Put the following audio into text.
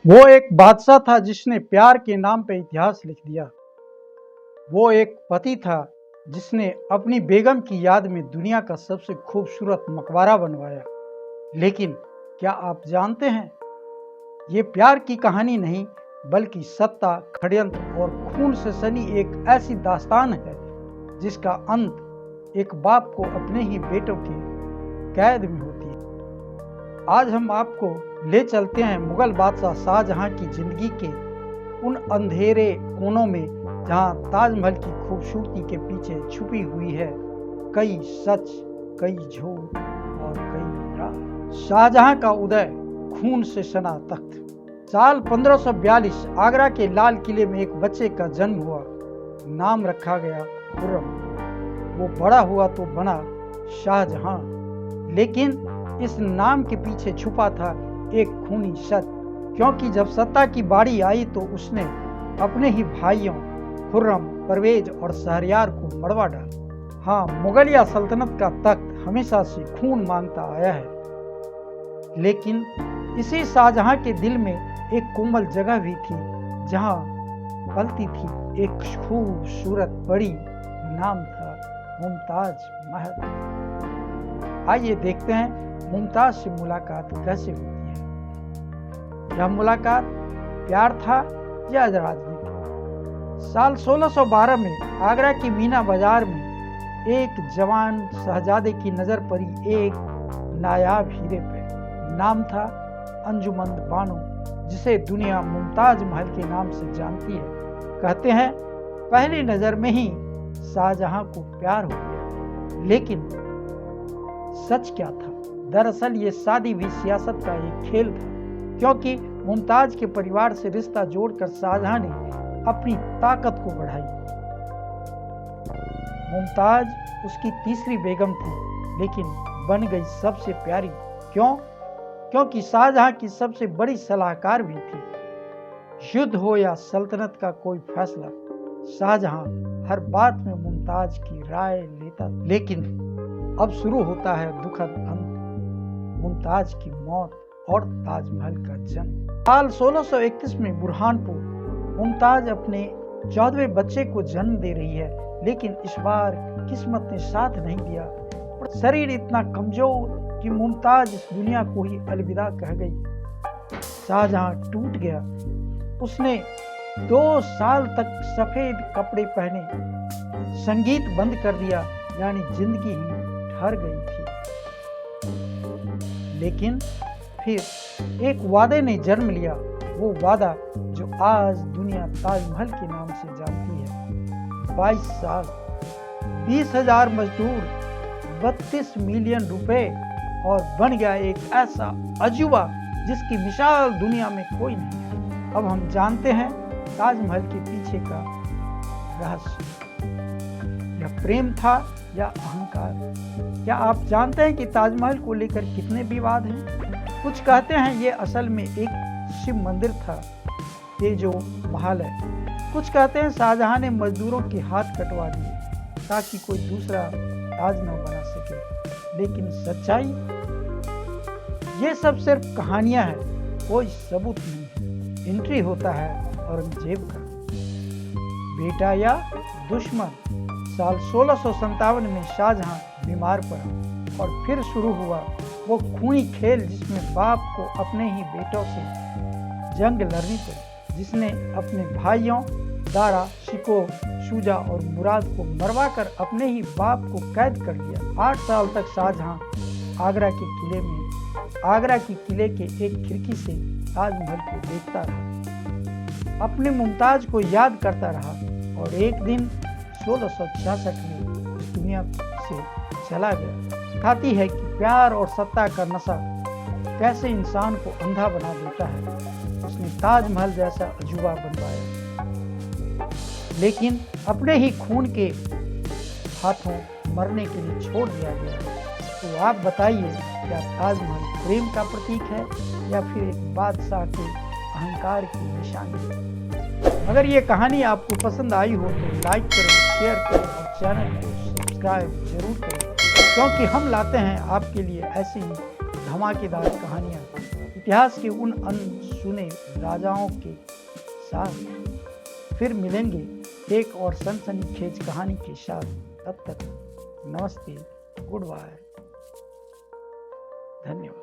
वो एक बादशाह था जिसने प्यार के नाम पे इतिहास लिख दिया। वो एक पति था जिसने अपनी बेगम की याद में दुनिया का सबसे खूबसूरत मकबरा बनवाया। लेकिन क्या आप जानते हैं, ये प्यार की कहानी नहीं बल्कि सत्ता, षड्यंत्र और खून से सनी एक ऐसी दास्तान है जिसका अंत एक बाप को अपने ही बेटों की कैद में होती है। आज हम आपको ले चलते हैं मुगल बादशाह शाहजहां की जिंदगी के उन अंधेरे कोनों में जहां ताजमहल की खूबसूरती के पीछे छुपी हुई है कई सच, कई झूठ और कई राज। शाहजहां का उदय, खून से सना तख्त। साल 1542 आगरा के लाल किले में एक बच्चे का जन्म हुआ। नाम रखा गया खुर्रम। वो बड़ा हुआ तो बना शाहजहां, लेकिन इस नाम के पीछे छुपा था एक खूनी सच। क्योंकि जब सत्ता की बारी आई तो उसने अपने ही भाइयों खुर्रम, परवेज और शहरयार को मरवा डाला। हाँ, मुगलिया सल्तनत का तख्त हमेशा से खून मांगता आया है, लेकिन इसी शाहजहां के दिल में एक कोमल जगह भी थी जहां पलती थी एक खूबसूरत परी। नाम था मुमताज महल। आइए देखते हैं मुमताज से मुलाकात कैसे होती है। यह मुलाकात प्यार था या राजनीति। साल 1612 में आगरा की मीना बाजार में एक जवान शहजादे की नजर पड़ी एक नायाब हीरे पे। नाम था अंजुमंद बानो, जिसे दुनिया मुमताज महल के नाम से जानती है। कहते हैं पहली नजर में ही शाहजहां को प्यार हो गया। लेकिन सच क्या था? दरअसल ये शादी भी सियासत का एक खेल था, क्योंकि मुमताज के परिवार से रिश्ता जोड़कर शाहजहां ने अपनी ताकत को बढ़ाई। मुमताज उसकी तीसरी बेगम थी, लेकिन बन गई सबसे प्यारी। क्यों? क्योंकि शाहजहां की सबसे बड़ी सलाहकार भी थी। युद्ध हो या सल्तनत का कोई फैसला, शाहजहां हर बात में मुमताज की राय लेता। लेकिन अब शुरू होता है दुखद अंत, मुमताज की मौत और ताजमहल का जन्म। साल 1631 में बुरहानपुर मुमताज अपने 14वें बच्चे को जन्म दे रही है, लेकिन इस बार किस्मत ने साथ नहीं दिया। शरीर इतना कमजोर कि मुमताज इस दुनिया को ही अलविदा कह गई। शाहजहां टूट गया। उसने 2 साल तक सफेद कपड़े पहने, संगीत बंद कर दिया, यानी जिंदगी ही ठहर गई थी। लेकिन फिर एक वादे ने जन्म लिया, वो वादा जो आज दुनिया ताजमहल के नाम से जानती है। 22 साल, 20,000 मजदूर, 32 मिलियन रुपए और बन गया एक ऐसा अजूबा जिसकी मिसाल दुनिया में कोई नहीं है। अब हम जानते हैं ताजमहल के पीछे का रहस्य। यह प्रेम था या अहंकार? क्या आप जानते हैं कि ताजमहल को लेकर कितने विवाद हैं? कुछ कहते हैं ये असल में एक शिव मंदिर था, ये जो महल है। कुछ कहते हैं शाहजहां ने मजदूरों के हाथ कटवा दिए ताकि कोई दूसरा ताज न बना सके। लेकिन सच्चाई, ये सब सिर्फ कहानियां हैं, कोई सबूत नहीं है। एंट्री होता है औरंगजेब का बेटा या दुश्मन। साल 1657 में शाहजहां बीमार पड़ा और फिर शुरू हुआ वो खूनी खेल जिसमें बाप को अपने ही बेटों से जंग लड़नी पड़ी, जिसने अपने भाइयों दारा, शिको, शुजा और मुराद को मरवाकर अपने ही बाप को कैद कर लिया। 8 साल तक शाहजहां आगरा की किले के एक खिड़की से ताजमहल को देखता रहा, अपने मुमताज को याद करता रहा। और एक दिन 1666 में इस दुनिया से चला गया। सिखाती है कि प्यार और सत्ता का नशा कैसे इंसान को अंधा बना देता है। उसने ताजमहल जैसा अजूबा बनवाया, लेकिन अपने ही खून के हाथों मरने के लिए छोड़ दिया गया। तो आप बताइए, क्या ताजमहल प्रेम का प्रतीक है या फिर एक बादशाह के अहंकार की निशानी? अगर ये कहानी आपको पसंद आई हो तो लाइक करें, शेयर करें और चैनल को सब्सक्राइब जरूर करें, क्योंकि हम लाते हैं आपके लिए ऐसी ही धमाकेदार कहानियाँ, इतिहास के उन सुने राजाओं के साथ। फिर मिलेंगे एक और सनसनीखेज कहानी के साथ। तब तक नमस्ते, गुड बाय, धन्यवाद।